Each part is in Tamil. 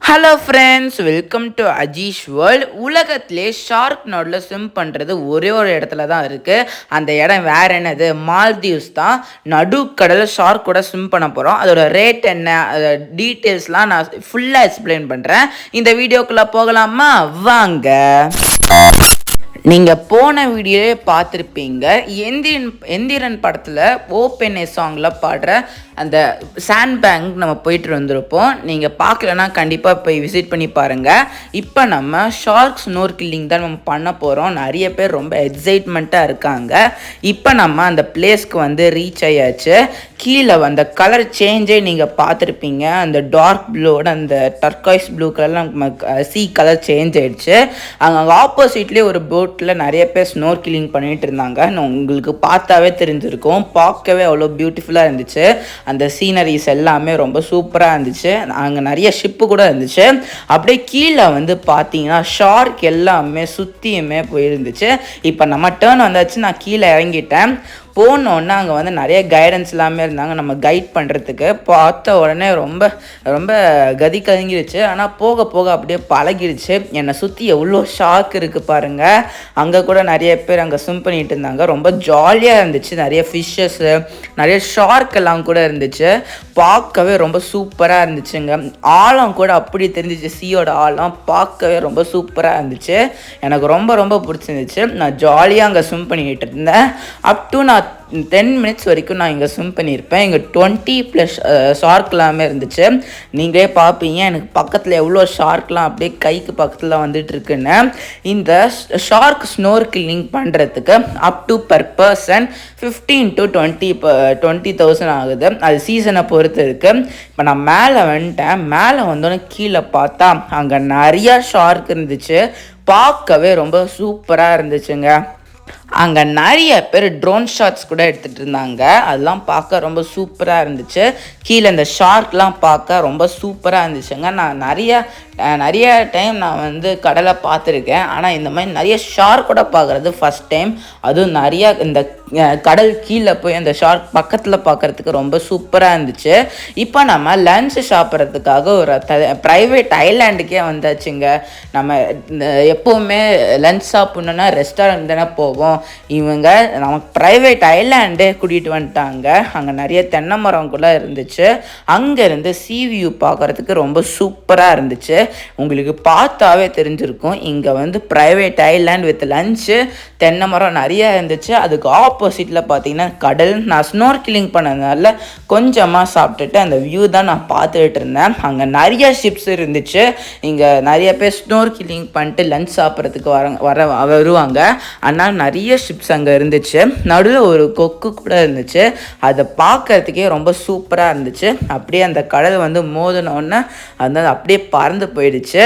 Hello friends, welcome to Ajeesh world. உலகத்திலே ஷார்க் நோடில் ஸ்விம் பண்ணுறது ஒரே ஒரு இடத்துல தான் இருக்குது. அந்த இடம் வேறு என்னது? மால்தீவ்ஸ் தான். நடுக்கடலில் ஷார்க் கூட ஸ்விம் பண்ண போகிறோம். அதோட ரேட் என்ன, டீட்டெயில்ஸ்லாம் நான் ஃபுல்லாக எக்ஸ்பிளைன் பண்ணுறேன். இந்த வீடியோக்குள்ளே போகலாமா? வாங்க. நீங்கள் போன வீடியோவே பார்த்துருப்பீங்க. எந்திரன் படத்தில் ஓப்பன் ஏ சாங்கில் பாடுற அந்த சாண்ட் பேங்க் நம்ம போயிட்டு வந்திருப்போம். நீங்கள் பார்க்கலன்னா கண்டிப்பாக போய் விசிட் பண்ணி பாருங்கள். இப்போ நம்ம ஷார்க் ஸ்னோர்க்கில்லிங் தான் நம்ம பண்ண போகிறோம். நிறைய பேர் ரொம்ப எக்ஸைட்மெண்ட்டாக இருக்காங்க. இப்போ நம்ம அந்த பிளேஸ்க்கு ரீச் ஆயாச்சு. கீழே அந்த கலர் சேஞ்சே நீங்கள் பார்த்துருப்பீங்க. அந்த டார்க் ப்ளூவோட அந்த டர்காய்ஸ் ப்ளூ கலர்லாம் சீ கலர் சேஞ்ச் ஆகிடுச்சு. அங்கே ஆப்போசிட்லேயே ஒரு போட்டில் நிறைய பேர் ஸ்னோர்க்கில்லிங் பண்ணிகிட்டு இருந்தாங்க. உங்களுக்கு பார்த்தாவே தெரிஞ்சிருக்கும். பார்க்கவே அவ்வளோ பியூட்டிஃபுல்லாக இருந்துச்சு. அந்த சீனரிஸ் எல்லாமே ரொம்ப சூப்பராக இருந்துச்சு. அங்கே நிறைய ஷிப்பு கூட இருந்துச்சு. அப்படியே கீழே பார்த்தீங்கன்னா ஷார்க் எல்லாமே சுற்றியுமே போயிருந்துச்சு. இப்போ நம்ம டேர்ன் வந்தாச்சு. நான் கீழே இறங்கிட்டேன். போனோன்னே அங்கே நிறைய கைடன்ஸ் எல்லாமே இருந்தாங்க நம்ம கைட் பண்ணுறதுக்கு. பார்த்த உடனே ரொம்ப ரொம்ப கதி கலங்கிடுச்சு. ஆனால் போக போக அப்படியே பழகிடுச்சு. என்னை சுற்றி எவ்வளோ ஷார்க் இருக்குது பாருங்கள். அங்கே கூட நிறைய பேர் அங்கே ஸ்விம் பண்ணிகிட்டு இருந்தாங்க. ரொம்ப ஜாலியாக இருந்துச்சு. நிறைய ஃபிஷ்ஷஸ்ஸு, நிறைய ஷார்க் எல்லாம் கூட இருந்துச்சு. பார்க்கவே ரொம்ப சூப்பராக இருந்துச்சுங்க. ஆழம் கூட அப்படி தெரிஞ்சிச்சு. சீயோட ஆழம் பார்க்கவே ரொம்ப சூப்பராக இருந்துச்சு. எனக்கு ரொம்ப ரொம்ப பிடிச்சிருந்துச்சு. நான் ஜாலியாக அங்கே ஸ்விம் பண்ணிக்கிட்டு இருந்தேன். நான் 10 minutes வரைக்கும் நான் இங்கே ஸ்விம் பண்ணியிருப்பேன். இங்கே 20+ ஷார்க்லாமே இருந்துச்சு. நீங்களே பார்ப்பீங்க எனக்கு பக்கத்தில் எவ்வளோ ஷார்க்லாம் அப்படியே கைக்கு பக்கத்தில் வந்துட்டுருக்குன்னு. இந்த ஷார்க் ஸ்னோர்க்கில்லிங் பண்ணுறதுக்கு up to per person 15 to 20,000 ஆகுது. அது சீசனை பொறுத்து இருக்குது. இப்போ நான் மேலே வந்துட்டேன். மேலே வந்தோன்னே கீழே பார்த்தா அங்கே நிறையா ஷார்க் இருந்துச்சு. பார்க்கவே ரொம்ப சூப்பராக இருந்துச்சுங்க. அங்கே நிறைய பேர் ட்ரோன் ஷாட்ஸ் கூட எடுத்துகிட்டு இருந்தாங்க. அதெல்லாம் பார்க்க ரொம்ப சூப்பராக இருந்துச்சு. கீழே இந்த ஷார்க்லாம் பார்க்க ரொம்ப சூப்பராக இருந்துச்சுங்க. நான் நிறைய டைம் நான் கடலை பார்த்துருக்கேன். ஆனால் இந்த மாதிரி நிறைய ஷார்க் கூட பார்க்குறது ஃபஸ்ட் டைம். அதுவும் நிறையா இந்த கடல் கீழே போய் அந்த ஷார்க் பக்கத்தில் பார்க்குறதுக்கு ரொம்ப சூப்பராக இருந்துச்சு. இப்போ நம்ம லன்ச் சாப்பிட்றதுக்காக ஒரு ப்ரைவேட் ஐலாண்டுக்கே வந்தாச்சுங்க. நம்ம எப்போவுமே லன்ச் சாப்பிட்ணுன்னா ரெஸ்டாரண்ட் தானே போவோம். இவங்க நமக்கு ப்ரைவேட் ஐலாண்டே கூட்டிகிட்டு வந்துட்டாங்க. அங்கே நிறைய தென்னை மரம் கூட இருந்துச்சு. அங்கேருந்து சீ வியூ பார்க்குறதுக்கு ரொம்ப சூப்பராக இருந்துச்சு. உங்களுக்கு பார்த்தாவே தெரிஞ்சிருக்கும். இங்கே ப்ரைவேட் ஐலாண்ட் வித் லன்ச்சு, தென்னை மரம் நிறையா இருந்துச்சு. அதுக்கு ஆப்போசிட்டில் பார்த்தீங்கன்னா கடல். நான் ஸ்னோர்க்கில்லிங் பண்ணதுனால கொஞ்சமாக சாப்பிட்டுட்டு அந்த வியூ தான் நான் பார்த்துக்கிட்டு இருந்தேன். அங்கே நிறைய ஷிப்ஸ் இருந்துச்சு. இங்கே நிறைய பேர் ஸ்னோர்க்கில்லிங் பண்ணிட்டு லன்ச் சாப்பிட்றதுக்கு வருவாங்க. ஆனால் நிறைய ஷிப்ஸ் அங்கே இருந்துச்சு. நடுவில் ஒரு கொக்கு கூட இருந்துச்சு. அதை பார்க்கறதுக்கே ரொம்ப சூப்பராக இருந்துச்சு. அப்படியே அந்த கடல் மோதினோடனே அது அப்படியே பறந்து போயிடுச்சு.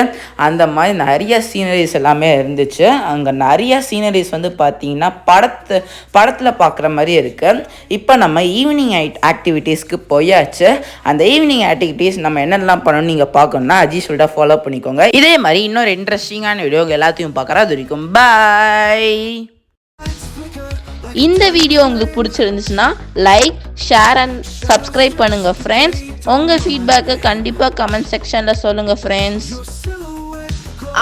அந்த மாதிரி நிறைய சீனரிஸ் எல்லாமே இருந்துச்சு. அங்கே நிறைய சீனரிஸ் பார்த்தீங்கன்னா படத்தில் பார்க்குற மாதிரி இருக்குது. இப்போ நம்ம ஈவினிங் ஆக்டிவிட்டீஸ்க்கு போயாச்சு. அந்த ஈவினிங் ஆக்டிவிட்டீஸ் நம்ம என்னெல்லாம் பண்ணணும்னு நீங்கள் பார்க்கணுன்னா அஜீஷ் சொல்லிட்டு ஃபாலோ பண்ணிக்கோங்க. இதே மாதிரி இன்னொரு இன்ட்ரெஸ்டிங்கான வீடியோ எல்லாத்தையும் பார்க்குறேன். அது வரைக்கும் பாய். இந்த வீடியோ உங்களுக்கு பிடிச்சிருந்துச்சுன்னா லைக், ஷேர் அண்ட் சப்ஸ்கிரைப் பண்ணுங்கள் ஃப்ரெண்ட்ஸ். உங்கள் ஃபீட்பேக்கை கண்டிப்பாக கமெண்ட் செக்ஷனில் சொல்லுங்கள் ஃப்ரெண்ட்ஸ்.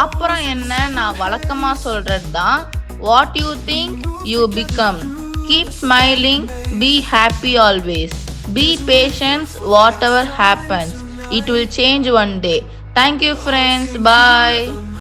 அப்புறம் என்ன, நான் வழக்கமாக சொல்கிறது தான், what you think you become. Keep smiling, be happy always, be patience, whatever happens, it will change one day. Thank you friends, bye.